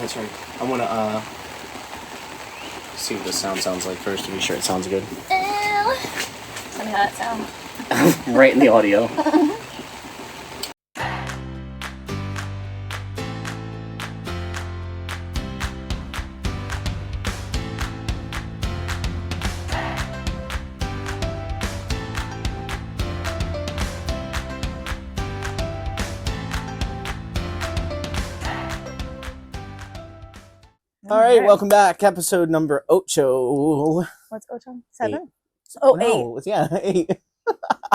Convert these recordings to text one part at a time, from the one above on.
That's right. I want to see what the sound sounds like first to be sure it sounds good. Ew. Tell me how that sounds. Right in the audio. All right, welcome back. Episode number 8. What's Ocho? 7? Oh, no, 8. Yeah, 8.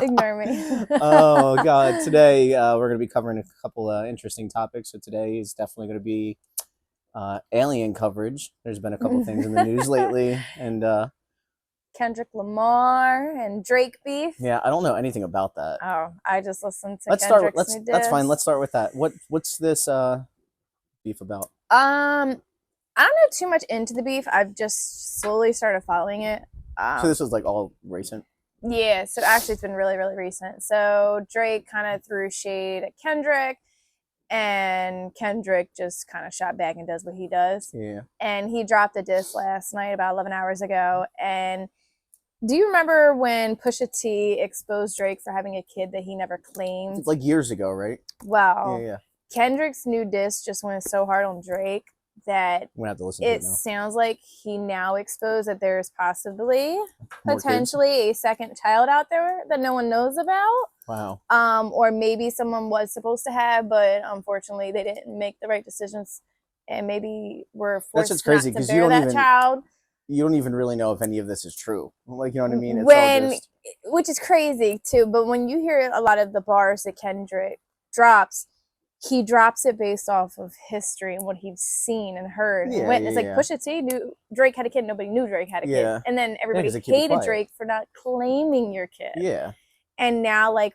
Ignore me. Oh, God. Today, we're going to be covering a couple interesting topics. So today is definitely going to be alien coverage. There's been a couple things in the news lately. And Kendrick Lamar and Drake beef. yeah, I don't know anything about that. Oh, I just listened to Let's Kendrick's start. new diss. That's fine. Let's start with that. What's this beef about? I don't know too much into the beef. I've just slowly started following it. So this was like all recent? Yeah, so actually it's been really, really recent. So Drake kind of threw shade at Kendrick, and Kendrick just kind of shot back and does what he does. Yeah. And he dropped a diss last night about 11 hours ago. And do you remember when Pusha T exposed Drake for having a kid that he never claimed? It's like years ago, right? Well, Yeah. Kendrick's new diss just went so hard on Drake that I'm gonna have to listen to it now. sounds like he now exposed that there's possibly potentially a second child out there that no one knows about. Wow. Or maybe someone was supposed to have, but unfortunately they didn't make the right decisions, and maybe were forced That's crazy, not to bear that child. You don't even really know if any of this is true. Like, you know what I mean? It's all just... Which is crazy too. But when you hear a lot of the bars that Kendrick drops, he drops it based off of history and what he's seen and heard and witnessed. Like Pusha T knew Drake had a kid, nobody knew Drake had a kid, and then everybody hated Drake for not claiming your kid. Yeah. And now, like,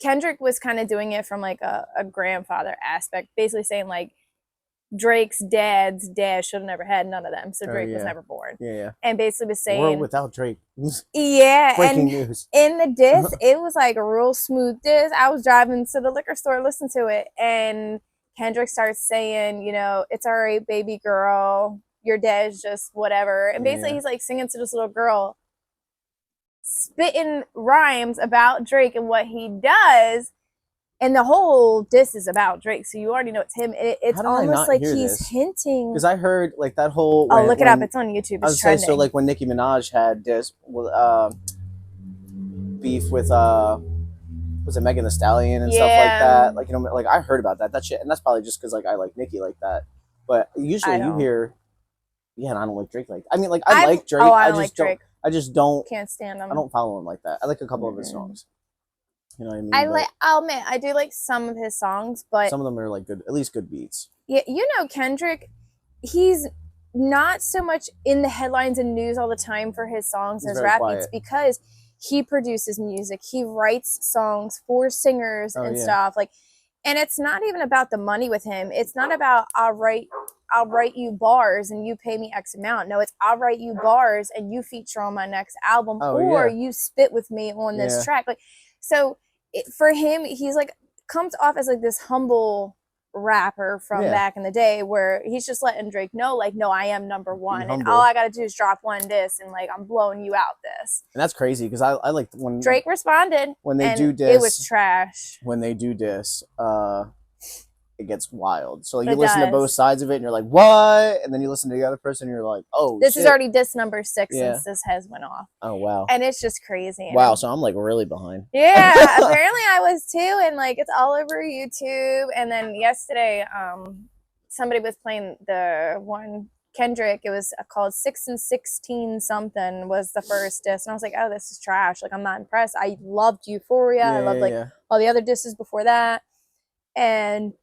Kendrick was kind of doing it from like a grandfather aspect, basically saying like Drake's dad's dad should have never had none of them, so Drake was never born. Yeah. And basically was saying world without Drake. Yeah. Breaking news. In the diss, it was like a real smooth diss. I was driving to the liquor store, listening to it, and Kendrick starts saying, you know, it's all right, baby girl. Your dad's just whatever. And basically he's like singing to this little girl, spitting rhymes about Drake and what he does. And the whole diss is about Drake, so you already know it's him. It's almost like he's hinting. Because I heard like that whole. Oh, look it up! It's on YouTube. It's trending. So like when Nicki Minaj had this beef with was it Megan Thee Stallion and stuff like that? Like, you know, like I heard about that shit, and that's probably just because like I like Nicki like that. But usually you hear, and I don't like Drake like. I mean, like I like Drake. Oh, I don't like Drake. I just don't. Can't stand him. I don't follow him like that. I like a couple of his songs. You know what I mean? I'll admit, I do like some of his songs, but some of them are like good, at least good beats. Yeah, you know, Kendrick, he's not so much in the headlines and news all the time for his songs as rap beats, because he produces music. He writes songs for singers and stuff. Like, and it's not even about the money with him. It's not about I'll write you bars and you pay me X amount. No, it's I'll write you bars and you feature on my next album, or you spit with me on this track. Like, so for him, he's like comes off as like this humble rapper from back in the day, where he's just letting Drake know, like, no, I am number one, and all I gotta do is drop one diss, and like I'm blowing you out this. And that's crazy, because I like when Drake responded when they do diss. It was trash. When they do diss, it gets wild. So like you listen to both sides of it and you're like, what? And then you listen to the other person and you're like, oh, this is already diss number 6 since this has went off. Oh, wow. And it's just crazy. Wow, so I'm like really behind. Yeah, apparently I was too, and like it's all over YouTube. And then yesterday, somebody was playing the one Kendrick, it was called 6 and 16 something was the first diss, and I was like, oh, this is trash. Like, I'm not impressed. I loved Euphoria. I loved all the other disses before that. And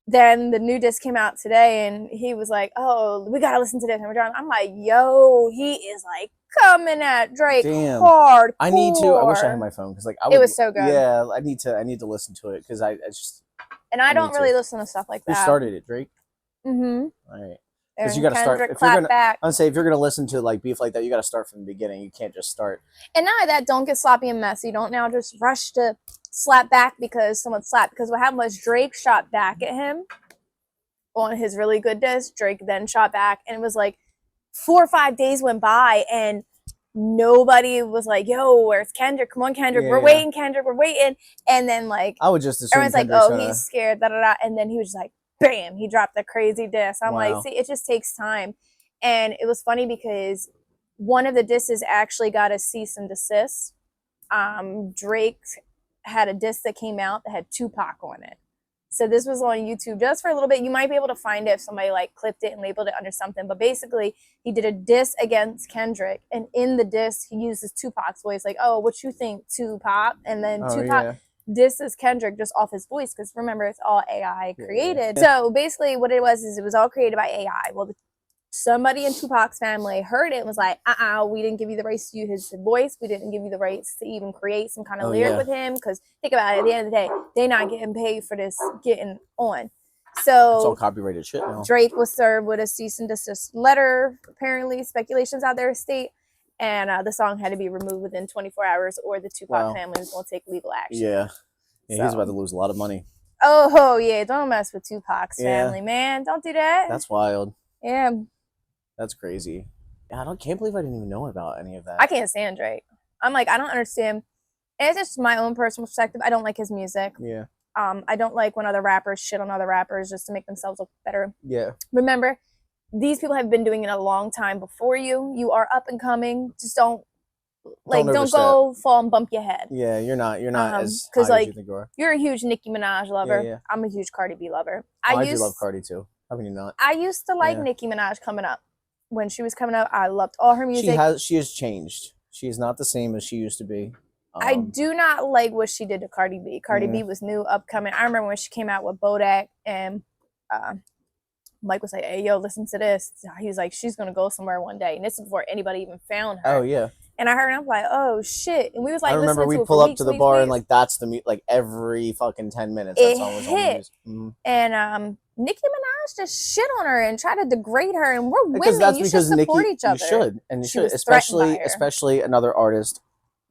then the new disc came out today, and he was like, oh, we gotta listen to this. And we're done. I'm like, yo, he is like coming at Drake hard. I need to. I wish I had my phone, because like it was so good. Yeah, I need to listen to it, because I just. And I don't really listen to stuff like that. Who started it, Drake? Mm-hmm. All right. Because you got to start. If you're gonna, I'm say if you're gonna listen to like beef like that, you got to start from the beginning. You can't just start. And not only that, don't get sloppy and messy. Don't now just rush to slap back because someone slapped. Because what happened was Drake shot back at him, on his really good disc, Drake then shot back, and it was like 4 or 5 days went by, and nobody was like, yo, where's Kendrick? Come on, Kendrick. We're waiting, Kendrick. We're waiting. And then, like, I would just assume everyone's like, oh, he's scared, da-da-da. And then he was just like, bam, he dropped the crazy diss. I'm like, see, it just takes time. And it was funny because one of the disses actually got a cease and desist. Drake had a diss that came out that had Tupac on it. So this was on YouTube just for a little bit. You might be able to find it if somebody like clipped it and labeled it under something. But basically, he did a diss against Kendrick, and in the diss, he uses Tupac's voice, like, "Oh, what you think, Tupac?" And then Tupac disses Kendrick just off his voice, because remember, it's all AI created. So basically, what it was is it was all created by AI. Well, somebody in Tupac's family heard it and was like, we didn't give you the rights to use his voice. We didn't give you the rights to even create some kind of lyric with him. Because think about it, at the end of the day, they're not getting paid for this getting on. So it's all copyrighted shit now. Drake was served with a cease and desist letter, apparently, speculations out there state. And the song had to be removed within 24 hours or the Tupac family was going to take legal action. Yeah, he's about to lose a lot of money. Oh, yeah, don't mess with Tupac's family, man. Don't do that. That's wild. Yeah. That's crazy. Yeah, can't believe I didn't even know about any of that. I can't stand Drake. I'm like, I don't understand. And it's just my own personal perspective. I don't like his music. Yeah. I don't like when other rappers shit on other rappers just to make themselves look better. Yeah. Remember, these people have been doing it a long time before you. You are up and coming. Just don't go fall and bump your head. Yeah, you're not as high as you think you are. You're a huge Nicki Minaj lover. Yeah. I'm a huge Cardi B lover. I do love Cardi too. How can you not? I used to like Nicki Minaj coming up. When she was coming up, I loved all her music. She has changed. She is not the same as she used to be. I do not like what she did to Cardi B. Cardi B was new, upcoming. I remember when she came out with Bodak, and Mike was like, "Hey, yo, listen to this." He was like, "She's gonna go somewhere one day," and this is before anybody even found her. Oh yeah. And I heard, and I'm like, "Oh shit!" And we was like, I remember we pull up to the bar and like that's the like every fucking 10 minutes that song was on the music. And Nicki Minaj just shit on her and try to degrade her, and we're women. You should support each other. You should, and you should, especially another artist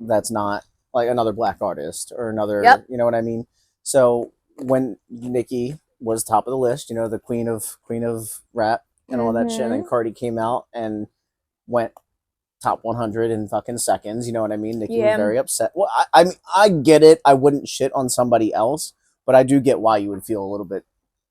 that's not like another black artist or another. Yep. You know what I mean? So when Nicki was top of the list, you know, the queen of rap and all that shit, and then Cardi came out and went top 100 in fucking seconds. You know what I mean? Nicki was very upset. Well, I mean, I get it. I wouldn't shit on somebody else, but I do get why you would feel a little bit.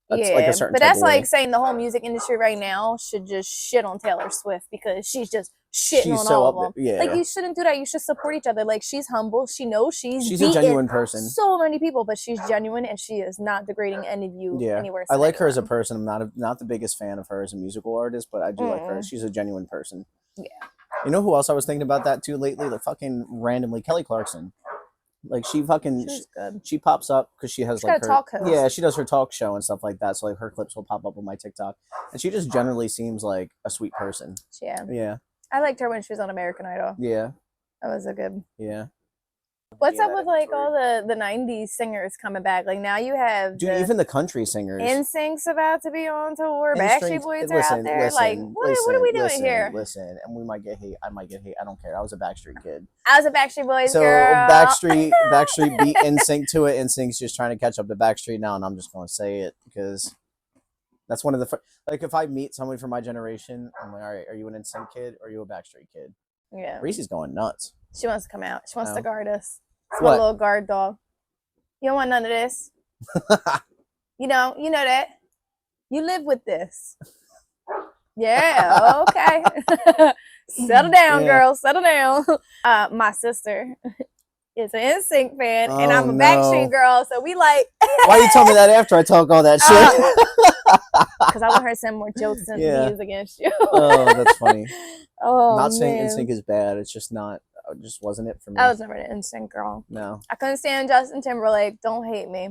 Like a certain but that's like saying the whole music industry right now should just shit on Taylor Swift because she's just shitting on all of them. Yeah. Like, you shouldn't do that. You should support each other. Like, she's humble. She knows she's a genuine person. So many people, but she's genuine and she is not degrading any of you anywhere. I like her as a person. I'm not the biggest fan of her as a musical artist, but I do like her. She's a genuine person. Yeah. You know who else I was thinking about that too lately? Like fucking randomly, Kelly Clarkson. Like she pops up because she has like her she does her talk show and stuff like that. So like her clips will pop up on my TikTok, and she just generally seems like a sweet person. Yeah. I liked her when she was on American Idol. Yeah, that was a good. Yeah. What's up with like all the 90s singers coming back? Like now you have even the country singers. NSYNC's about to be on tour. Backstreet Boys are out there. Like what are we doing here? Listen, and we might get hate. I might get hate. I don't care. I was a Backstreet kid. I was a Backstreet Boys girl. Backstreet beat NSYNC to it. NSYNC's just trying to catch up to Backstreet now, and I'm just going to say it because that's one of the like if I meet someone from my generation, I'm like, all right, are you an NSYNC kid or are you a Backstreet kid? Yeah. Reese's going nuts. She wants to come out. She wants to guard us. It's my little guard dog. You don't want none of this. you know that. You live with this. Yeah, okay. Settle down, girl. Settle down. My sister is an NSYNC fan, and I'm a Backstreet girl, so we like... Why you tell me that after I talk all that shit? Because I want her to send more jokes and views against you. Oh, that's funny. Oh, not saying NSYNC is bad. It's just not... It just wasn't it for me. I was never an NSYNC girl. No. I couldn't stand Justin Timberlake. Don't hate me.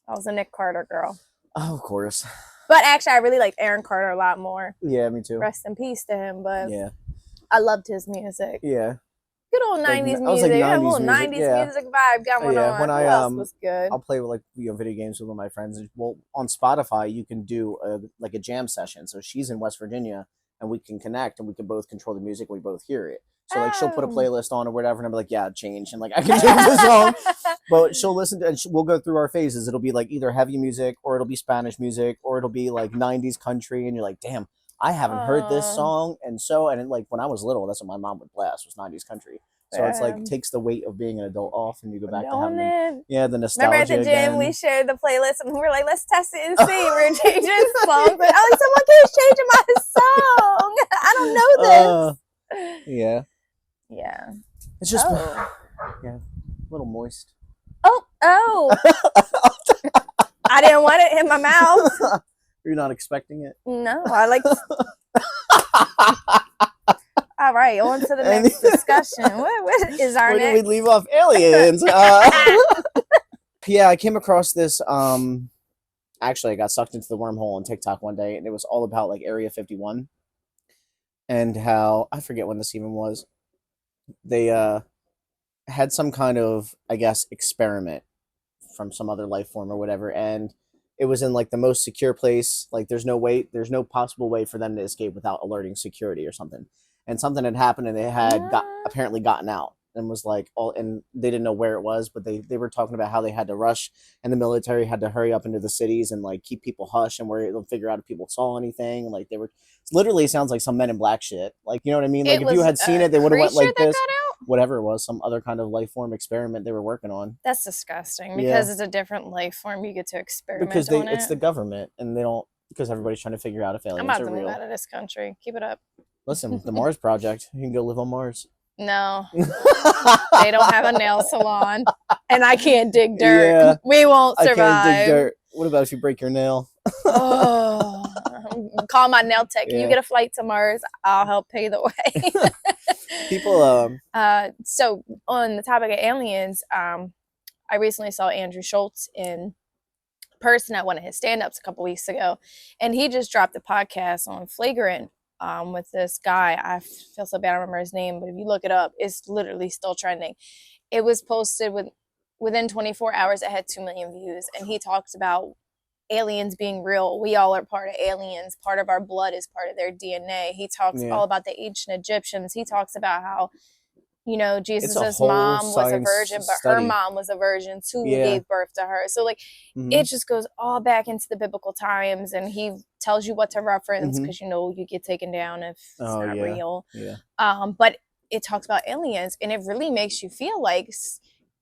I was a Nick Carter girl. Oh, of course. But actually, I really liked Aaron Carter a lot more. Yeah, me too. Rest in peace to him, but I loved his music. Yeah. Good old 90s music. Like 90s a little 90s music vibe going on. When Who else was good? I'll play with like video games with one of my friends. Well, on Spotify, you can do a jam session. So she's in West Virginia, and we can connect, and we can both control the music. We both hear it. So like she'll put a playlist on or whatever, and I'm like, yeah, change, and like I can change the song. But she'll listen to, and we'll go through our phases. It'll be like either heavy music, or it'll be Spanish music, or it'll be like '90s country, and you're like, damn, I haven't heard this song, and like when I was little, that's what my mom would blast, was '90s country. So it's like takes the weight of being an adult off, and you go back to having the nostalgia. Remember at the gym again. We shared the playlist, and we were like, let's test it and see. We're changing songs. Like, oh, someone keeps changing my song. I don't know this. Yeah. Yeah. It's just yeah, a little moist. Oh. I didn't want it in my mouth. You're not expecting it? No, I like. All right, on to the next discussion. What is our next? Where did we leave off? Aliens. Yeah, I came across this. Actually, I got sucked into the wormhole on TikTok one day, and it was all about like Area 51 and how, I forget when this even was. They had some kind of, I guess, experiment from some other life form or whatever, and it was in like the most secure place. Like there's no possible way for them to escape without alerting security or something. And something had happened, and they had apparently gotten out, and was like and they didn't know where it was, but they were talking about how they had to rush, and the military had to hurry up into the cities and like keep people hush, and where they'll figure out if people saw anything. And like they were literally, sounds like some Men in Black shit. Like, you know what I mean? Like if you had seen it, they would have went like this. Whatever it was, some other kind of life form experiment they were working on. That's disgusting, because it's a different life form. You get to experiment because on it. It's the government, and they don't, because everybody's trying to figure out if aliens are real. I'm about to move out of this country. Keep it up. Listen, the Mars Project. You can go live on Mars. No. They don't have a nail salon. And I can't dig dirt. Yeah, we won't survive. I can't dig dirt. What about if you break your nail? Call my nail tech. Yeah. You get a flight to Mars, I'll help pay the way. People so on the topic of aliens, I recently saw Andrew Schultz in person at one of his stand-ups a couple weeks ago, and he just dropped a podcast on Flagrant with this guy. I feel so bad I don't remember his name, but if you look it up, it's literally still trending. It was posted within 24 hours. It had 2 million views, and he talks about aliens being real. We all are part of aliens. Part of our blood is part of their DNA. He talks all about the ancient Egyptians. He talks about how, you know, Jesus' mom was a virgin, but her mom was a virgin too, who gave birth to her. So like, it just goes all back into the biblical times, and he tells you what to reference, because you know you get taken down if it's not real. But it talks about aliens, and it really makes you feel like,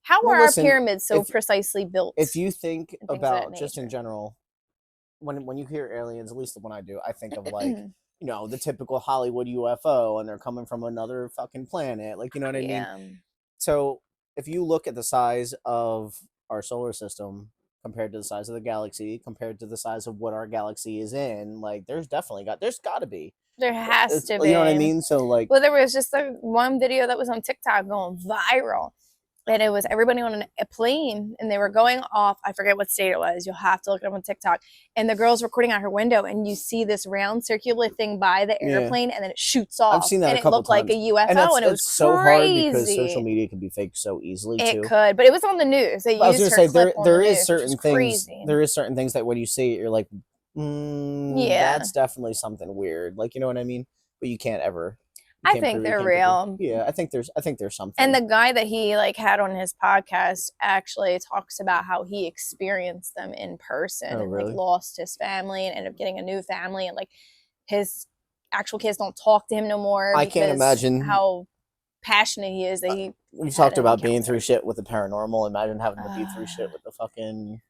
how are our pyramids so precisely built? If you think about just in general, when you hear aliens, at least when I do, I think of like, you know, the typical Hollywood UFO, and they're coming from another fucking planet. Like, you know what I mean? So if you look at the size of our solar system compared to the size of the galaxy, compared to the size of what our galaxy is in, like there's got to be. There has to be. You know what I mean? So like, well, there was just one video that was on TikTok going viral. And it was everybody on a plane, and they were going off. I forget what state it was. You'll have to look it up on TikTok. And the girl's recording out her window, and you see this round circular thing by the airplane, and then it shoots off. I've seen that a couple times. And it looked like a UFO, and it was so hard because social media can be faked so easily. It could, but it was on the news. They used her clip on the news, certain things. There is certain things that when you see it, you're like, that's definitely something weird. Like, you know what I mean? But you can't ever. I think they're real. Yeah, I think there's something. And the guy that he like had on his podcast actually talks about how he experienced them in person and like lost his family and ended up getting a new family, and like his actual kids don't talk to him no more. I can't imagine how passionate he is that he. We talked about being through shit with the paranormal. Imagine having to be through shit with the fucking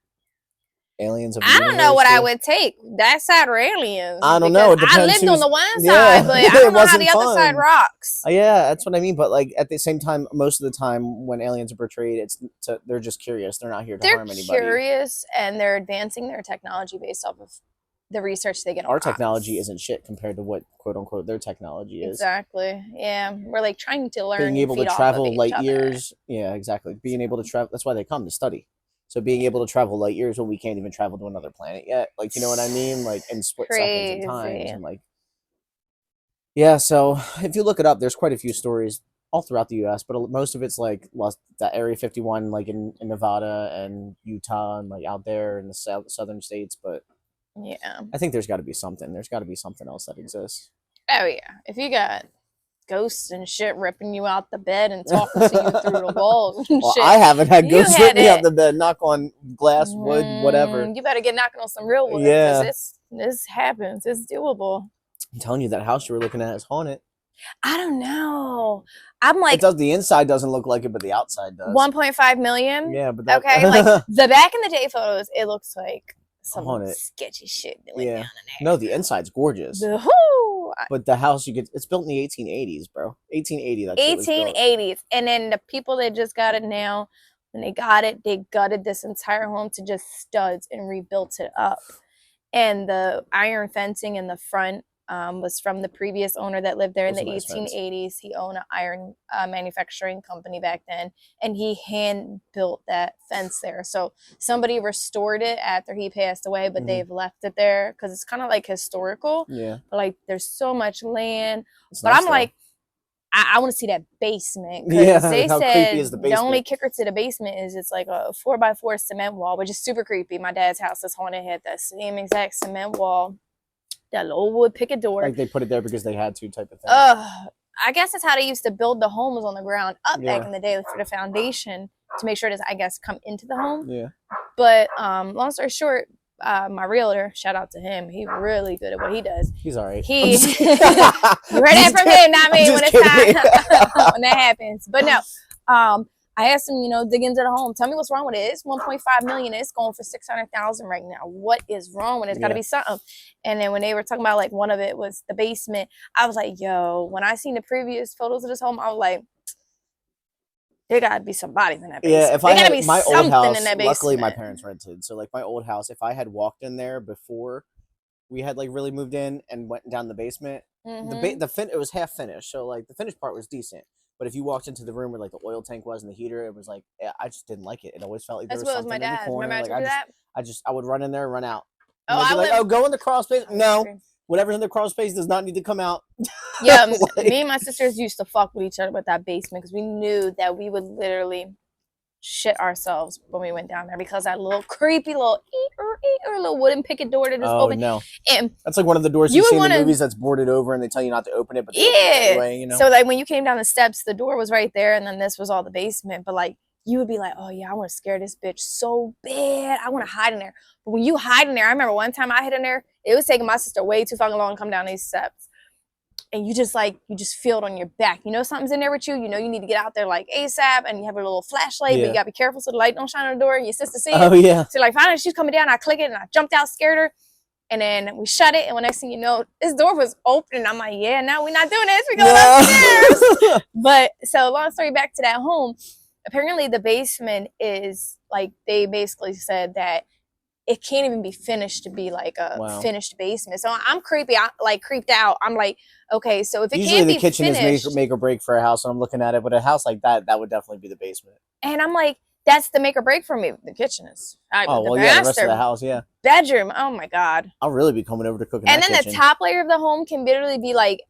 aliens. I don't know what I would take. That side or aliens? I don't know. It depends. I lived on the one side, but I don't know how the other side rocks. Yeah, that's what I mean. But like at the same time, most of the time when aliens are portrayed, they're just curious. They're not here to harm anybody. They're curious, and they're advancing their technology based off of the research they get. Our technology isn't shit compared to what quote unquote their technology is. Exactly. Yeah, we're like trying to learn. Being able to travel light years. Yeah, exactly. Being able to travel. That's why they come to study. So being able to travel light years when we can't even travel to another planet yet, like, you know what I mean? Like in split seconds and times, and like, yeah. So if you look it up, there's quite a few stories all throughout the U.S., but most of it's like that Area 51, like in Nevada and Utah, and like out there in the southern states. But yeah, I think there's got to be something. There's got to be something else that exists. Oh yeah, if you got ghosts and shit ripping you out the bed and talking to you through the walls and shit. I haven't had ghosts rip me out the bed, knock on glass, wood, whatever. You better get knocking on some real wood. Yeah. This happens. It's doable. I'm telling you, that house you were looking at is haunted. I don't know. I'm like, the inside doesn't look like it, but the outside does. 1.5 million. Yeah, but okay, like the back in the day photos, it looks like some haunted. Sketchy shit that went down in there. No, the inside's gorgeous. But the house it's built in the 1880s, bro. 1880. That 1880s, and then the people that just got it now, when they got it, they gutted this entire home to just studs and rebuilt it up. And the iron fencing in the front was from the previous owner that lived there in the 1880s. He owned an iron manufacturing company back then, and he hand built that fence there. So somebody restored it after he passed away, but they've left it there because it's kind of like historical. Yeah. But like there's so much land. But I'm like, I want to see that basement. Yeah, they how said creepy is the basement? The only kicker to the basement is it's like a 4x4 cement wall, which is super creepy. My dad's house is haunted, had that same exact cement wall. That little wood picket door. Like they put it there because they had to, type of thing. I guess that's how they used to build the homes on the ground up back in the day for the foundation to make sure to, I guess, come into the home. Yeah. But long story short, my realtor, shout out to him. He's really good at what he does. He's all right. You heard that from him, not me, when it's time when that happens. But no, I asked him, dig into the home. Tell me what's wrong with it. It's 1.5 million. It's going for 600,000 right now. What is wrong with it? It's got to be something. And then when they were talking about like one of it was the basement, I was like, yo, when I seen the previous photos of this home, I was like, there got to be some bodies in that basement. Yeah, if I had my old house, in that luckily my parents rented. So like my old house, if I had walked in there before we had like really moved in and went down the basement, it was half finished. So like the finished part was decent. But if you walked into the room where like the oil tank was and the heater, it was like I just didn't like it. It always felt like there was something in the corner. Remember like I would run in there and run out. And I'd be like, go in the crawl space. No, whatever's in the crawl space does not need to come out. Yeah, me and my sisters used to fuck with each other with that basement because we knew that we would literally shit ourselves when we went down there because that little creepy little wooden picket door that is open. No. And that's like one of the doors you see in the movies that's boarded over and they tell you not to open it, but anyway, So like when you came down the steps, the door was right there and then this was all the basement. But like you would be like, oh yeah, I want to scare this bitch so bad. I want to hide in there. But when you hide in there, I remember one time I hid in there, it was taking my sister way too fucking long to come down these steps. And you just feel it on your back. You know something's in there with you. You know you need to get out there like ASAP, and you have a little flashlight, but you gotta be careful so the light don't shine on the door and your sister see it. Oh yeah. So like finally she's coming down, I click it and I jumped out, scared her, and then we shut it. And when next thing you know, this door was open, and I'm like, yeah, no, we're not doing this. We're going upstairs. But so long story back to that home. Apparently the basement is like they basically said that it can't even be finished to be like a finished basement. So I'm creeped out. I'm like, okay, so if it usually can't the be kitchen finished, is make or break for a house, and I'm looking at it, but a house like that would definitely be the basement. And I'm like, that's the make or break for me. The kitchen is. The rest of the house, bedroom. Oh my god. I'll really be coming over to cook. And then the top layer of the home can literally be like,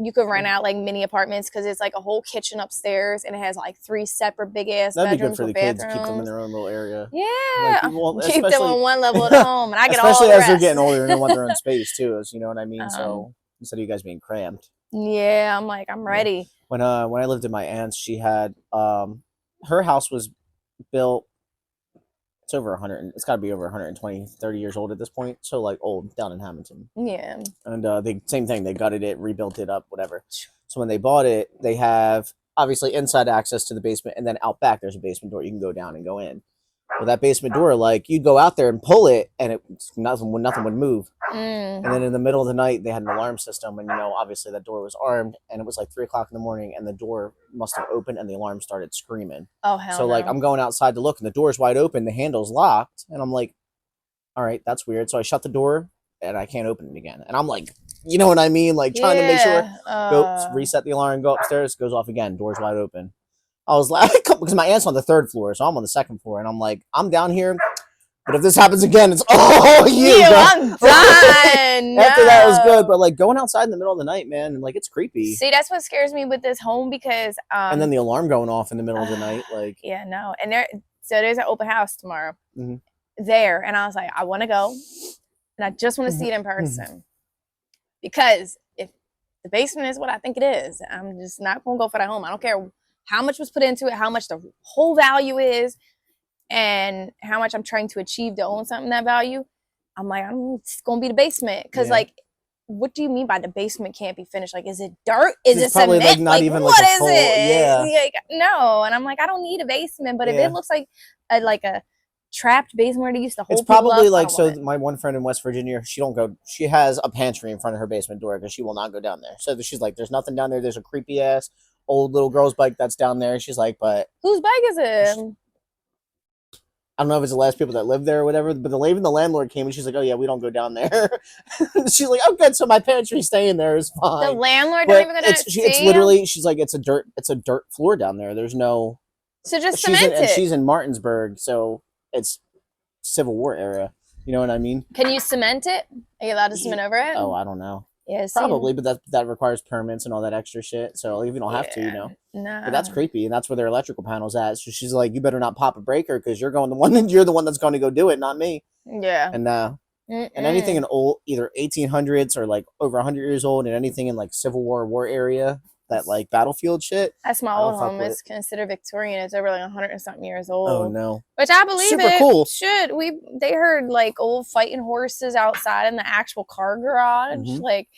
you could rent out like mini apartments because it's like a whole kitchen upstairs and it has like 3 separate big ass bedrooms. That'd be good for the kids. Keep them in their own little area. Yeah, keep them on one level at home, and I get all the especially as they're getting older and they want their own space space too. As you know what I mean. So instead of you guys being cramped. Yeah, I'm like, I'm ready. When I lived in my aunt's, she had her house was built. It's over 100. It's got to be over 120, 30 years old at this point. So like old down in Hamilton. Yeah. And same thing. They gutted it, rebuilt it up, whatever. So when they bought it, they have obviously inside access to the basement, and then out back there's a basement door you can go down and go in. Well, that basement door, like you'd go out there and pull it, and nothing would move. And then in the middle of the night, they had an alarm system, and obviously that door was armed, and it was like 3:00 in the morning, and the door must have opened, and the alarm started screaming. Oh hell! So like I'm going outside to look, and the door's wide open, the handle's locked, and I'm like, all right, that's weird. So I shut the door, and I can't open it again, and I'm like, you know what I mean, like trying to make sure. Go reset the alarm, go upstairs, goes off again, door's wide open. I was like, because my aunt's on the 3rd floor, so I'm on the 2nd floor, and I'm like, I'm down here. But if this happens again, it's all you. I'm done. After that was good, but like going outside in the middle of the night, man, and like it's creepy. See, that's what scares me with this home because and then the alarm going off in the middle of the night, like yeah, no. And there's an open house tomorrow there, and I was like, I want to go, and I just want to see it in person because if the basement is what I think it is. I'm just not gonna go for that home. I don't care how much was put into it, how much the whole value is, and how much I'm trying to achieve to own something that value. I'm like, it's gonna be the basement. Because like, what do you mean by the basement can't be finished? Like, is it dirt? Is it probably cement? like not even what like a is full, it? Like, no. And I'm like, I don't need a basement. But if it looks like a trapped basement where they used to hold, it's probably up, like, so my one friend in West Virginia, she has a pantry in front of her basement door because she will not go down there. So she's like, there's nothing down there. There's a creepy ass old little girl's bike that's down there. She's like, but whose bike is it? I don't know if it's the last people that live there or whatever, but even the landlord came and she's like, oh yeah, we don't go down there. She's like, oh good, so my pantry staying there is fine. The landlord don't even go down. It's literally, she's like, it's a dirt floor down there. There's no, so just cement it. And she's in Martinsburg, so it's Civil War era. You know what I mean? Can you cement it? Are you allowed to cement over it? Oh, I don't know. Yeah, probably, but that requires permits and all that extra shit. So you don't have to, you know. Nah. But that's creepy, and that's where their electrical panel's at. So she's like, "You better not pop a breaker because you're the one that's going to go do it, not me." Yeah. And anything in old, either 1800s or like over 100 years old, and anything in like Civil War area, that like battlefield shit. That's my old home. It's considered Victorian. It's over like 100 and something years old. Oh no! Which I believe super cool. They heard like old fighting horses outside in the actual car garage. Mm-hmm. Like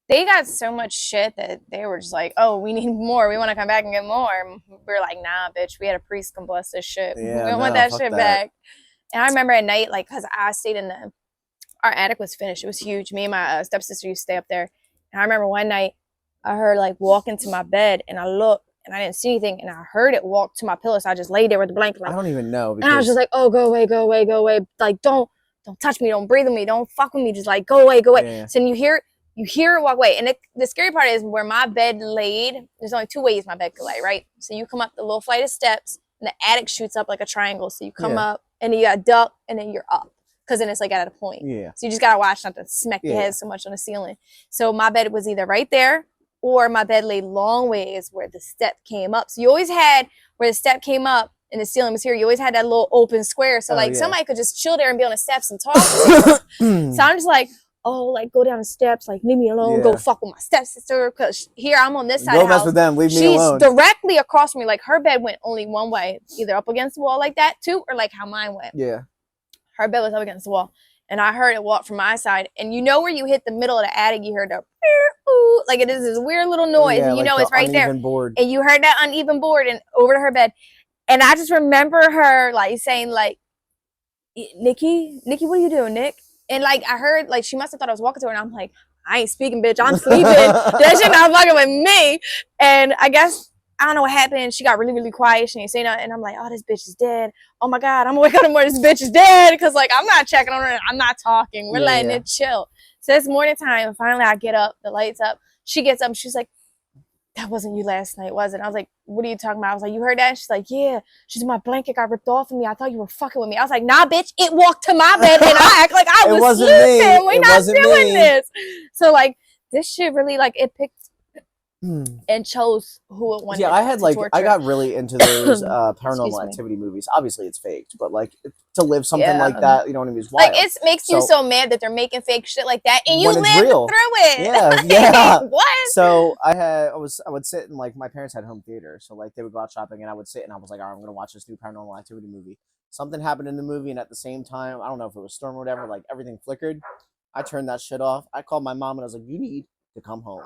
they got so much shit that they were just like, oh, we need more. We want to come back and get more. We're like, nah, bitch. We had a priest come bless this shit. Yeah, we don't want that shit back. And I remember at night, like, because I stayed in our attic was finished. It was huge. Me and my stepsister used to stay up there. And I remember one night, I heard like walk into my bed and I looked and I didn't see anything and I heard it walk to my pillow. So I just laid there with the blanket. Like, I don't even know. And I was just like, oh, go away, go away, go away. Like, don't touch me. Don't breathe on me. Don't fuck with me. Just like, go away, go away. Yeah. So then you hear it walk away. And the scary part is where my bed laid, there's only two ways my bed could lay, right? So you come up the little flight of steps and the attic shoots up like a triangle. So you come up and then you got duck and then you're up. Because then it's like at a point. Yeah. So you just got to watch not to smack your head so much on the ceiling. So my bed was either right there or my bed laid long ways where the step came up. So you always had where the step came up and the ceiling was here. You always had that little open square. So somebody could just chill there and be on the steps and talk. So I'm just like, oh, like go down the steps, like leave me alone. Go fuck with my stepsister. Because here I'm on this side of the house. Go mess with them. Leave me alone. She's directly across from me. Like her bed went only one way, either up against the wall like that too, or like how mine went. Yeah. Her bed was up against the wall. And I heard it walk from my side. And you know where you hit the middle of the attic, you heard the like it is this weird little noise. And you know it's right there. Board. And you heard that uneven board and over to her bed. And I just remember her like saying like, Nikki, what are you doing, Nick? And like I heard like she must have thought I was walking to her and I'm like, I ain't speaking, bitch. I'm sleeping. That shit not fucking with me. And I guess I don't know what happened. She got really, really quiet. She didn't say nothing. And I'm like, oh, this bitch is dead. Oh my God, I'm gonna wake up tomorrow. This bitch is dead. Cause like I'm not checking on her. I'm not talking. We're letting it chill. So it's morning time. Finally I get up, the light's up. She gets up and she's like, that wasn't you last night, was it? I was like, what are you talking about? I was like, you heard that? And she's like, yeah. She's my blanket got ripped off of me. I thought you were fucking with me. I was like, nah, bitch, it walked to my bed and I act like I was sleeping. We're not doing this. So like this shit really like it picked and chose who it wanted. Yeah, I had like torture. I got really into those paranormal activity movies. Obviously, it's faked, but like to live something like that, you know what I mean? Is wild. Like it makes you so mad that they're making fake shit like that, and you lived through it. Yeah. What? So I would sit and like my parents had home theater, so like they would go out shopping, and I would sit and I was like, all right, I'm gonna watch this new paranormal activity movie. Something happened in the movie, and at the same time, I don't know if it was a storm or whatever, like everything flickered. I turned that shit off. I called my mom and I was like, you need to come home.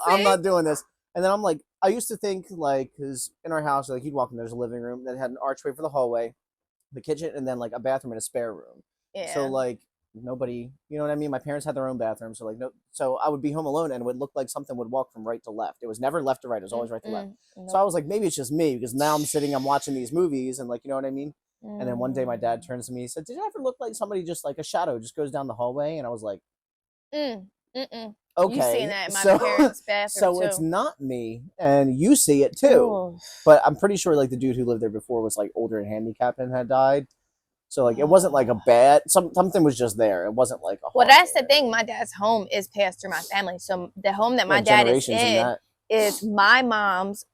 I'm not doing this. And then I'm like, I used to think like, because in our house, like you'd walk in, there's a living room that had an archway for the hallway, the kitchen, and then like a bathroom and a spare room. Yeah. So like nobody, you know what I mean? My parents had their own bathroom, so like so I would be home alone and it would look like something would walk from right to left. It was never left to right. It was always right to left. So I was like, maybe it's just me because now I'm watching these movies and like, you know what I mean? And then one day my dad turns to me, he said, did it ever look like somebody just like a shadow just goes down the hallway? And I was like, okay, you've seen that in my parents' bathroom so too. It's not me, and you see it too. Ooh. But I'm pretty sure like the dude who lived there before was like older and handicapped and had died. So like it wasn't like a bad something was just there. It wasn't like a. Well, that's the thing. My dad's home is passed through my family, so the home that my dad is in is my mom's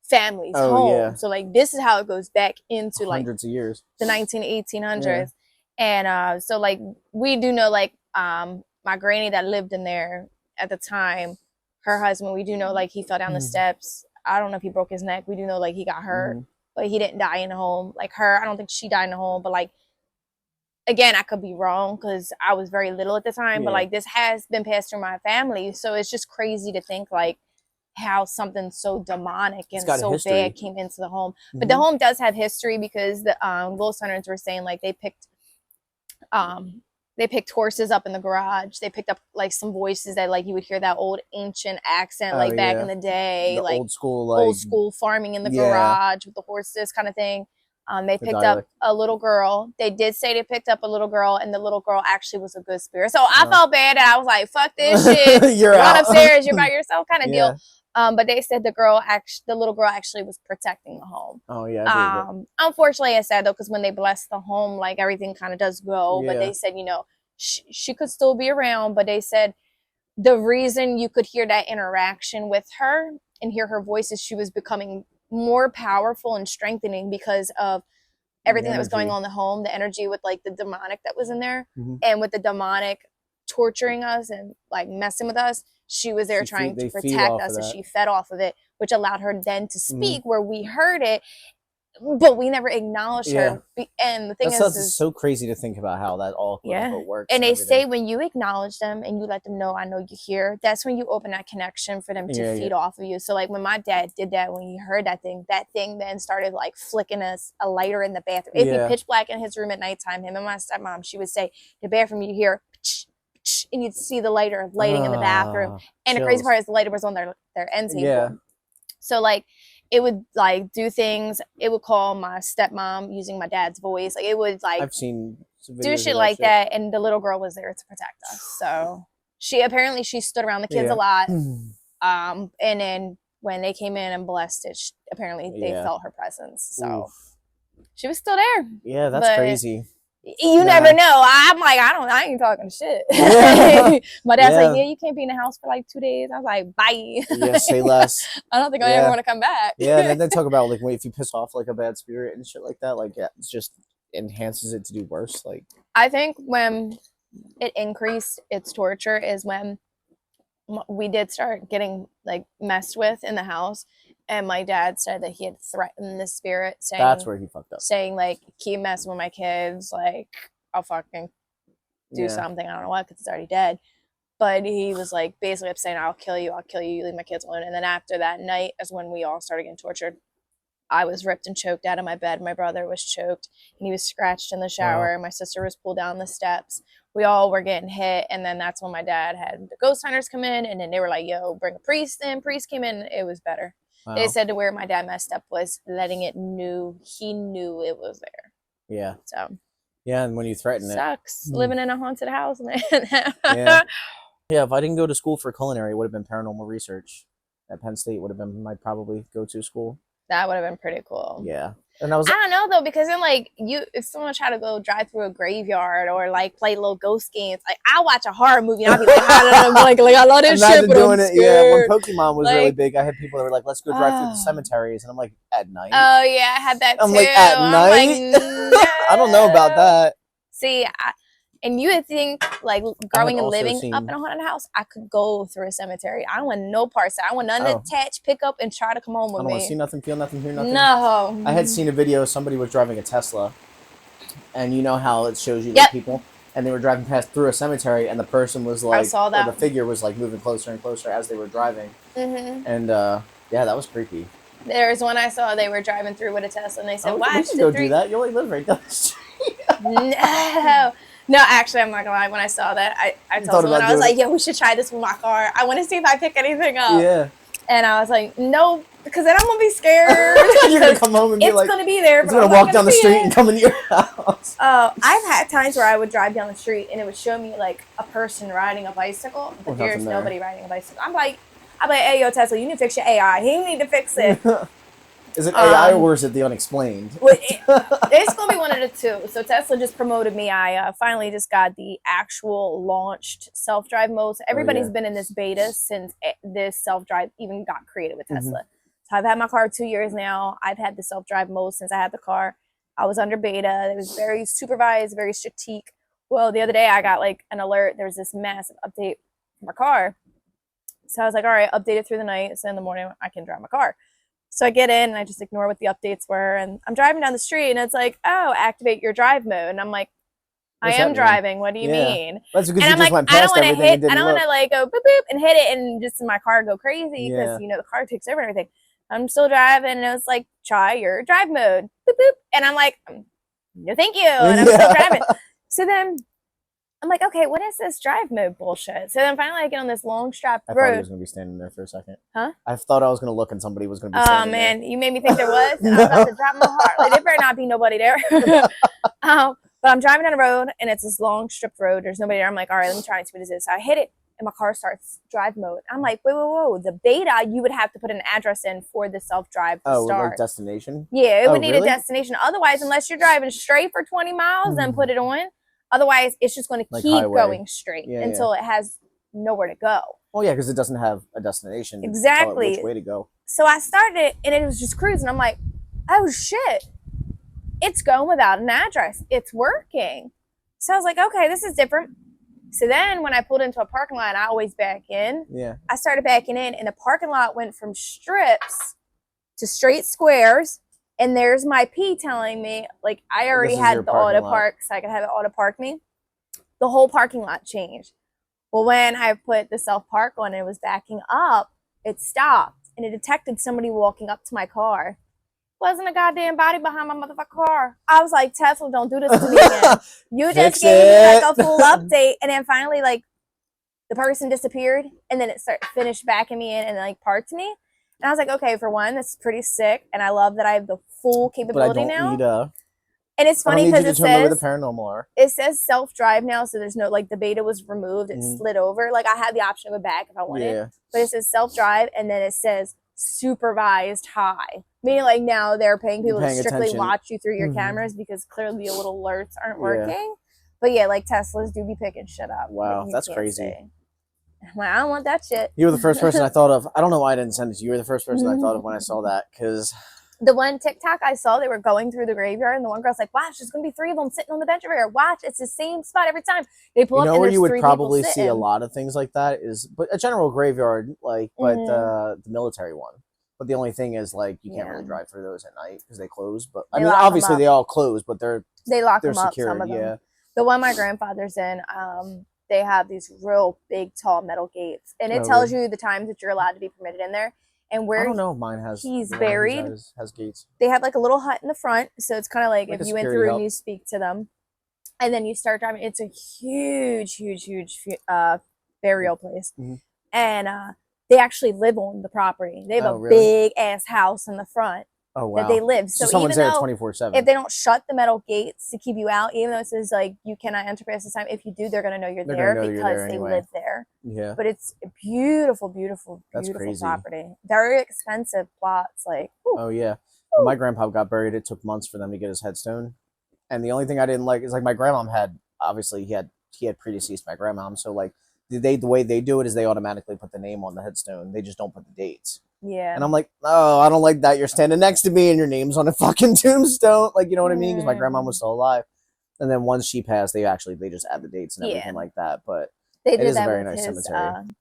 family's home. Yeah. So like this is how it goes back into like hundreds of years, the 1800s. And so like we do know like my granny that lived in there at the time, her husband, we do know like he fell down the steps. I don't know if he broke his neck. We do know like he got hurt, but he didn't die in the home. Like her, I don't think she died in the home, but like, again, I could be wrong because I was very little at the time, but like this has been passed through my family. So it's just crazy to think like how something so demonic and so bad came into the home. But the home does have history because the Ghost Hunters were saying like they picked horses up in the garage. They picked up like some voices that like you would hear that old ancient accent like back in the day, like old school farming in the garage with the horses kind of thing. They picked up a little girl. They did say they picked up a little girl, and the little girl actually was a good spirit. So I felt bad, and I was like, "Fuck this shit! You're run upstairs. You're by yourself," kind of deal. But they said the little girl actually was protecting the home. Oh yeah. Unfortunately, it's sad though because when they bless the home, like everything kind of does go. But they said, you know, she could still be around. But they said the reason you could hear that interaction with her and hear her voice is she was becoming more powerful and strengthening because of everything that was going on in the home, the energy with like the demonic that was in there, and with the demonic torturing us and like messing with us, she was there trying to protect us, and she fed off of it, which allowed her then to speak where we heard it, but we never acknowledged her. And the thing is so crazy to think about how that all works. And they say when you acknowledge them and you let them know, I know you're here, that's when you open that connection for them to feed off of you. So like when my dad did that, when he heard that thing then started like flicking us a lighter in the bathroom. It'd be pitch black in his room at nighttime. Him and my stepmom, she would say, the bathroom, you hear and you'd see the lighter lighting in the bathroom. And the crazy part is the lighter was on their end table. So like it would like do things. It would call my stepmom using my dad's voice. Like it would like I've seen do shit like that. And the little girl was there to protect us. So she stood around the kids a lot. And then when they came in and blessed it, apparently they felt her presence. So she was still there. Yeah, that's crazy. You never know. I'm like, I ain't talking shit. My dad's like, yeah, you can't be in the house for like 2 days. I was like, bye. Yeah, say less. I don't think I ever want to come back. Yeah, and then they talk about like if you piss off like a bad spirit and shit like that, like it just enhances it to do worse. Like I think when it increased its torture is when we did start getting like messed with in the house. And my dad said that he had threatened the spirit, saying that's where he fucked up. Saying like, keep messing with my kids, like I'll fucking do something. I don't know what, because it's already dead. But he was like basically saying, I'll kill you, you leave my kids alone. And then after that night is when we all started getting tortured. I was ripped and choked out of my bed. My brother was choked and he was scratched in the shower. My sister was pulled down the steps. We all were getting hit. And then that's when my dad had the ghost hunters come in, and then they were like, yo, bring a priest in. Priest came in. It was better. Wow. They said to where my dad messed up was letting it he knew it was there. Yeah. So. Yeah, and when you threaten it. Sucks. Living in a haunted house, man. Yeah, if I didn't go to school for culinary, it would have been paranormal research. At Penn State would have been my probably go-to school. That would have been pretty cool. Yeah. And I don't know though, because then like if someone tried to go drive through a graveyard or like play little ghost games, like I'll watch a horror movie and I'll be like, I love this shit, but I'm scared. Yeah, when Pokemon was really big, I had people that were like, let's go drive through the cemeteries, and I'm like, at night? Oh yeah, I had that too. I'm like, at night? Like, no. I don't know about that. See, and you would think, like, growing and living up in a haunted house, I could go through a cemetery. I don't want no parts. I want nothing attached, pick up, and try to come home with me. I don't want to see nothing, feel nothing, hear nothing. No. I had seen a video. Somebody was driving a Tesla, and you know how it shows you the people, and they were driving through a cemetery, and the person was like, I saw that. Or the figure was like moving closer and closer as they were driving. And yeah, that was creepy. There was one I saw. They were driving through with a Tesla, and they said, "Why should go do that? You only live right down the street." No, actually, I'm not gonna lie. When I saw that, I told someone, I was like, "Yo, we should try this with my car. I want to see if I pick anything up." Yeah. And I was like, "No, because then I'm gonna be scared." You're gonna come home and be like, "It's gonna be there." It's gonna walk down the street and come into your house. I've had times where I would drive down the street and it would show me like a person riding a bicycle, but there's nobody riding a bicycle. I'm like, "Hey, yo, Tesla, you need to fix your AI. He need to fix it." Is it AI or is it the unexplained? It's going to be one of the two. So Tesla just promoted me. I finally just got the actual launched self-drive mode. So everybody's been in this beta since this self-drive even got created with Tesla. So I've had my car 2 years now. I've had the self-drive mode since I had the car. I was under beta. It was very supervised, very strategic. Well, the other day I got like an alert. There was this massive update for my car. So I was like, all right, update it through the night. So in the morning I can drive my car. So I get in and I just ignore what the updates were. And I'm driving down the street and it's like, oh, activate your drive mode. And I'm like, I am driving. What do you mean? That's because and you I'm just like, went I don't past want to everything hit, I don't want to like go boop boop and hit it and just in my car go crazy because you know the car takes over and everything. I'm still driving and it was like, try your drive mode. Boop boop. And I'm like, no, thank you. And I'm still driving. So then I'm like, okay, what is this drive mode bullshit? So then finally I get on this long strapped road. I thought he was going to be standing there for a second. Huh? I thought I was going to look and somebody was going to be standing there. Oh, man. You made me think there was. And I was about to drop my heart. Like, there better not be nobody there. But I'm driving down the road, and it's this long stripped road. There's nobody there. I'm like, all right, let me try and see what it is. So I hit it, and my car starts drive mode. I'm like, whoa. The beta, you would have to put an address in for the self-drive to start. Like destination? Yeah, it would need a destination. Otherwise, unless you're driving straight for 20 miles, then put it on. Otherwise, it's just going to keep going straight until it has nowhere to go. Well, yeah, because it doesn't have a destination. Exactly. Which way to go. So I started it, and it was just cruising. I'm like, oh, shit. It's going without an address. It's working. So I was like, okay, this is different. So then when I pulled into a parking lot, I always back in. Yeah. I started backing in, and the parking lot went from strips to straight squares. And there's my P telling me, like, I already had the auto park, so I could have it auto park me. The whole parking lot changed. Well, when I put the self park on and it was backing up, it stopped. And it detected somebody walking up to my car. Wasn't a goddamn body behind my motherfucking car. I was like, Tesla, don't do this to me again. You just gave me like a full update. And then finally, like, the person disappeared. And then it finished backing me in and like parked me. And I was like, okay, for one, this is pretty sick. And I love that I have the full capability now. And it's funny because it says the paranormal are. It says self-drive now, so there's no like the beta was removed, it slid over. Like I had the option to go back if I wanted. But it says self-drive and then it says supervised high. Meaning like now they're paying people to strictly watch you through your cameras because clearly the little alerts aren't working. But yeah, like Teslas do be picking shit up. Wow, that's crazy. I'm like, I don't want that shit. You were the first person I thought of. I don't know why I didn't send it to you. You were the first person I thought of when I saw that because the one TikTok I saw, they were going through the graveyard, and the one girl's like, "Watch, there's gonna be 3 of them sitting on the bench over here. Watch, it's the same spot every time." They pull up, and there's 3 people sitting. You know where you would probably see a lot of things like that is, but a general graveyard, like, but the military one. But the only thing is, like, you can't really drive through those at night because they close. But I mean, obviously they all close, but they lock them up. Some of them. Yeah. The one my grandfather's in, they have these real big, tall metal gates, and it tells you the times that you're allowed to be permitted in there. And where I don't know if mine has. He's buried. Has gates. They have like a little hut in the front, so it's kind of like if you went through and you speak to them, and then you start driving. It's a huge burial place, and they actually live on the property. They have a big ass house in the front. Oh, wow. That they live. So someone's even there 24/7. If they don't shut the metal gates to keep you out, even though it says like you cannot enter past this time, if you do, they're gonna know you're there because they live there. Yeah. But it's a beautiful property. Very expensive plots. Like. Whew. Oh yeah. When my grandpa got buried, it took months for them to get his headstone. And the only thing I didn't like is like my grandmom had obviously he had predeceased my grandmom, so like the way they do it is they automatically put the name on the headstone. They just don't put the dates. Yeah. And I'm like, oh, I don't like that. You're standing next to me and your name's on a fucking tombstone. Like, you know what I mean? Because my grandma was still alive. And then once she passed, they just add the dates and everything like that. But they did that with his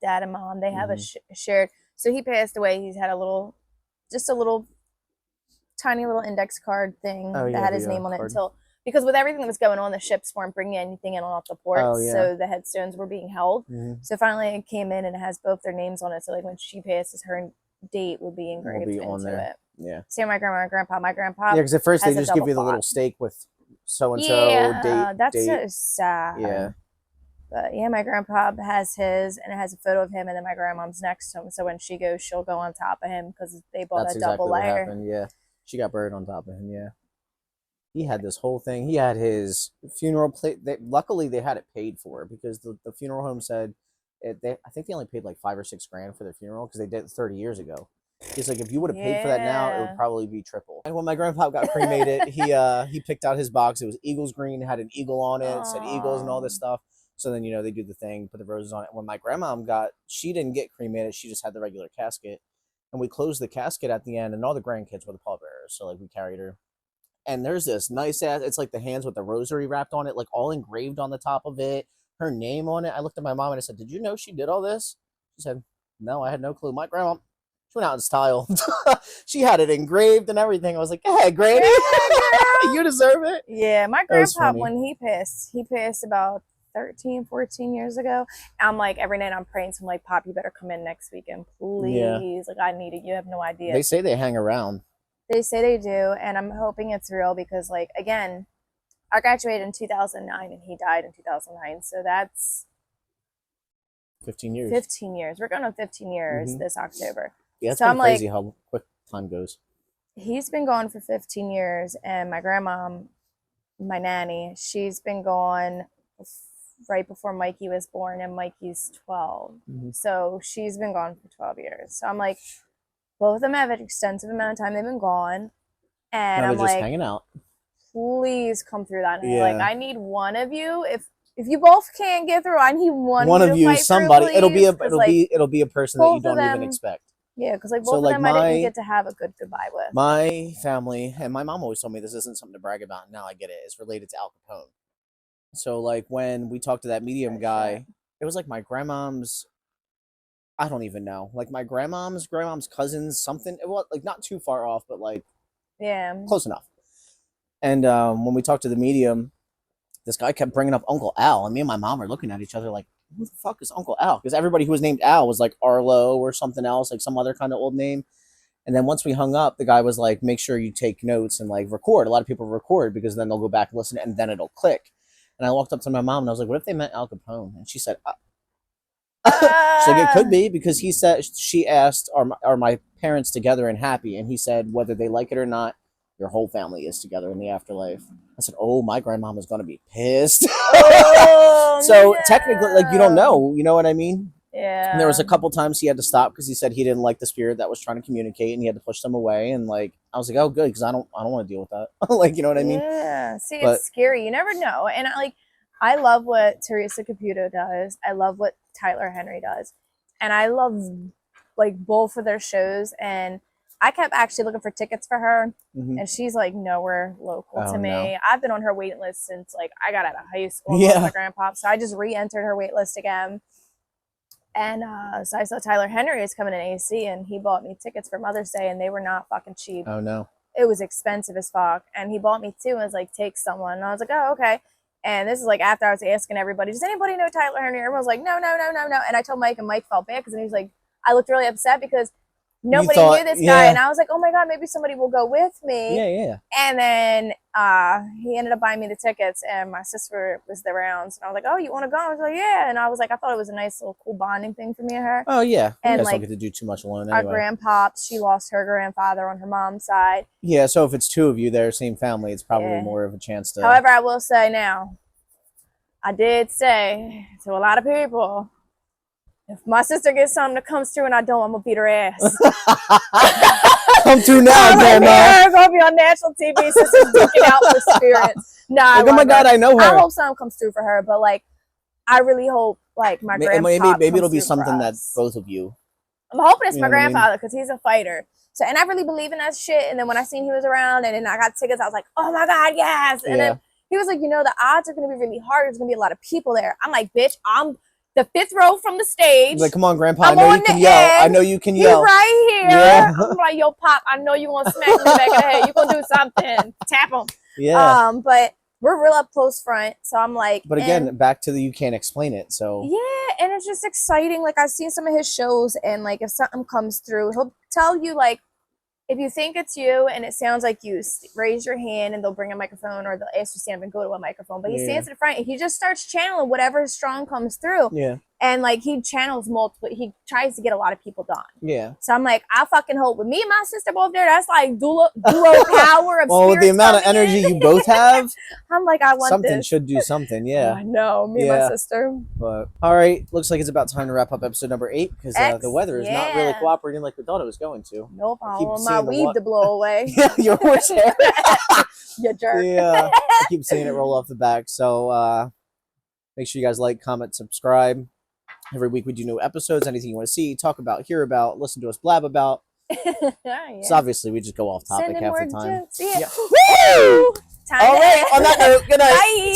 dad and mom. They have a shared. So he passed away. He's had a little tiny little index card thing that had his name on it because with everything that was going on, the ships weren't bringing anything in off the ports, so the headstones were being held. So finally it came in and it has both their names on it. So like when she passes, her date will be engraved into it. Yeah. Same my grandma and grandpa. My grandpa. Yeah, because at first they just give you the little stake with so and so date. That's so sad. Yeah. But yeah, my grandpa has his, and it has a photo of him, and then my grandmom's next to him. So when she goes, she'll go on top of him because they bought a double layer. What happened. Yeah, she got buried on top of him. Yeah. He had this whole thing. He had his funeral plate. Luckily, they had it paid for because the funeral home said. I think they only paid like $5 or $6 grand for their funeral because they did it 30 years ago. He's like, if you would have paid for that now, it would probably be triple. And when my grandpa got cremated, he picked out his box. It was Eagles green, had an eagle on it, said Eagles and all this stuff. So then, they do the thing, put the roses on it. When my grandma she didn't get cremated. She just had the regular casket. And we closed the casket at the end, and all the grandkids were the pallbearers. So like we carried her. and there's this nice ass. It's like the hands with the rosary wrapped on it, like all engraved on the top of it. Her name on it. I looked at my mom and I said, "Did you know she did all this?" She said, "No, I had no clue." My grandma, she went out in style. She had it engraved and everything. I was like, "Hey, Granny, you deserve it." Yeah, my grandpa, when he passed about 13, 14 years ago. I'm like, every night I'm praying to him, like, Pop, you better come in next weekend, please. Yeah. Like, I need it. You have no idea. They say they hang around. They say they do, and I'm hoping it's real because, like, again, I graduated in 2009 and he died in 2009, so that's 15 years. 15 years. We're going on 15 years this October. Yeah, it's so crazy how quick time goes. He's been gone for 15 years, and my grandma, my nanny, she's been gone right before Mikey was born, and Mikey's 12. So she's been gone for 12 years. So I'm like, both of them have an extensive amount of time they've been gone. And I'm like, hanging out. Please come through that. And like, I need one of you. If you both can't get through, I need one of you. Somebody. Through, it'll be a person that you don't even expect. Yeah, because like both of them I didn't get to have a good goodbye with. My family, and my mom always told me this isn't something to brag about. Now I get it. It's related to Al Capone. So like when we talked to that medium guy, it was like my grandmom's, I don't even know, like my grandmom's cousins, something. It was like not too far off, but like close enough. And when we talked to the medium, this guy kept bringing up Uncle Al, and me and my mom were looking at each other like, who the fuck is Uncle Al? Because everybody who was named Al was like Arlo or something else, like some other kind of old name. And then once we hung up, the guy was like, make sure you take notes and like record. A lot of people record because then they'll go back and listen and then it'll click. And I walked up to my mom and I was like, what if they meant Al Capone? And she said, she's like, it could be, because she asked, are my parents together and happy? And he said, whether they like it or not, your whole family is together in the afterlife. I said, oh, my grandmama's going to be pissed. So technically, like, you don't know, you know what I mean? Yeah. And there was a couple times he had to stop because he said he didn't like the spirit that was trying to communicate, and he had to push them away. And like, I was like, oh, good, because I don't want to deal with that. Like, you know what I mean? Yeah. See, it's scary. You never know. And I love what Teresa Caputo does. I love what Tyler Henry does, and I love like both of their shows. And I kept actually looking for tickets for her, and she's like nowhere local to me. No. I've been on her waiting list since like I got out of high school with my grandpa, so I just re-entered her wait list again. And so I saw Tyler Henry is coming in AC, and he bought me tickets for Mother's Day, and they were not fucking cheap. Oh no, it was expensive as fuck. And he bought me two, and was like, take someone. And I was like, oh okay. And this is like after I was asking everybody, does anybody know Tyler Henry? Everyone was like, no. And I told Mike, and Mike felt bad because he was like, I looked really upset because nobody knew this guy. And I was like, oh my God, maybe somebody will go with me. Yeah. And then he ended up buying me the tickets, and my sister was the rounds. And I was like, oh, you want to go? I was like, yeah. And I was like, I thought it was a nice little cool bonding thing for me and her. Oh, yeah. And you guys like, don't get to do too much alone anyway. Our grandpops, she lost her grandfather on her mom's side. Yeah, so if it's two of you there, same family, it's probably more of a chance to... However, I will say now, I did say to a lot of people, if my sister gets something that comes through and I don't, I'm going to beat her ass. Come through now, Grandma. I'm going to be on national TV, sister's duking out for spirits. Nah, like, oh my God, I know her. I hope something comes through for her, but like, I really hope like my grandpa maybe it'll be something that both of you. I'm hoping it's my grandfather because he's a fighter. So, and I really believe in that shit. And then when I seen he was around and then I got tickets, I was like, oh my God, yes. And then he was like, you know, the odds are going to be really hard. There's going to be a lot of people there. I'm like, bitch, I'm the fifth row from the stage. Like, come on, Grandpa. I know you can yell. I know you can yell. He's right here. Yeah. I'm like, yo, Pop, I know you want to smack me in the back of the head. You going to do something. Tap him. Yeah. But we're real up close front. So I'm like. But again, back to the you can't explain it. So. Yeah. And it's just exciting. Like, I've seen some of his shows. And, like, if something comes through, he'll tell you, like, if you think it's you and it sounds like you, raise your hand and they'll bring a microphone, or they'll ask you to stand up and go to a microphone. But he stands in the front and he just starts channeling whatever strong comes through. Yeah. And like he channels multiple, he tries to get a lot of people done. Yeah. So I'm like, I fucking hope with me and my sister both there, that's like duo power of well, with the amount of energy you both have, I'm like, I want something this. should do something. Yeah. I know, me and my sister. But all right, looks like it's about time to wrap up episode number 8 because the weather is not really cooperating like we thought it was going to. Nope, I want my weed to blow away. Yeah, your horse hair. You jerk. Yeah, I keep seeing it roll off the back. So make sure you guys like, comment, subscribe. Every week we do new episodes. Anything you want to see, talk about, hear about, listen to us blab about. Yeah. So obviously we just go off topic half the time. Yeah. Woo! All right, on that note, good night. Bye.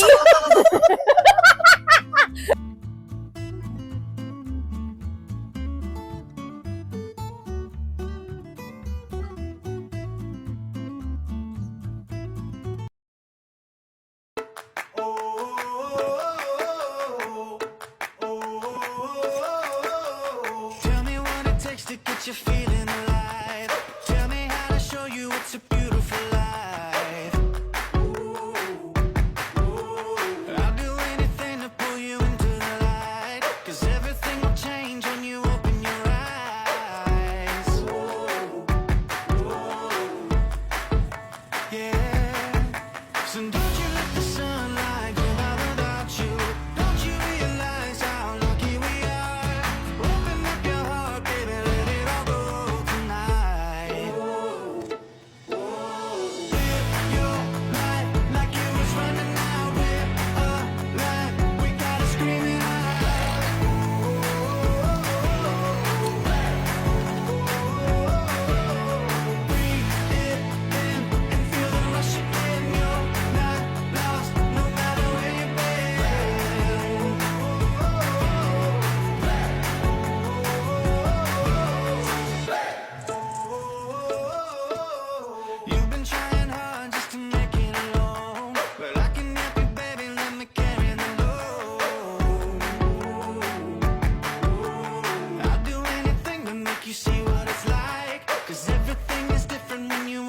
Tell me what it takes to get you feeling alive. Tell me how to show you it's a beautiful life. I'll do anything to pull you into the light, 'cause everything will change when you open your eyes. Yeah. So don't you let the sunlight go out without you. Don't you realize how lucky we are? Open up your heart, baby, let it all go tonight. Live your life like it was running out. We're alive, we gotta scream it out. Breathe it in and feel the rush again. You're not lost, no matter where you've been. You've been trying hard just to make it alone, but I can help you, baby, let me carry the load. I'll do anything to make you see what it's like, 'cause everything is different when you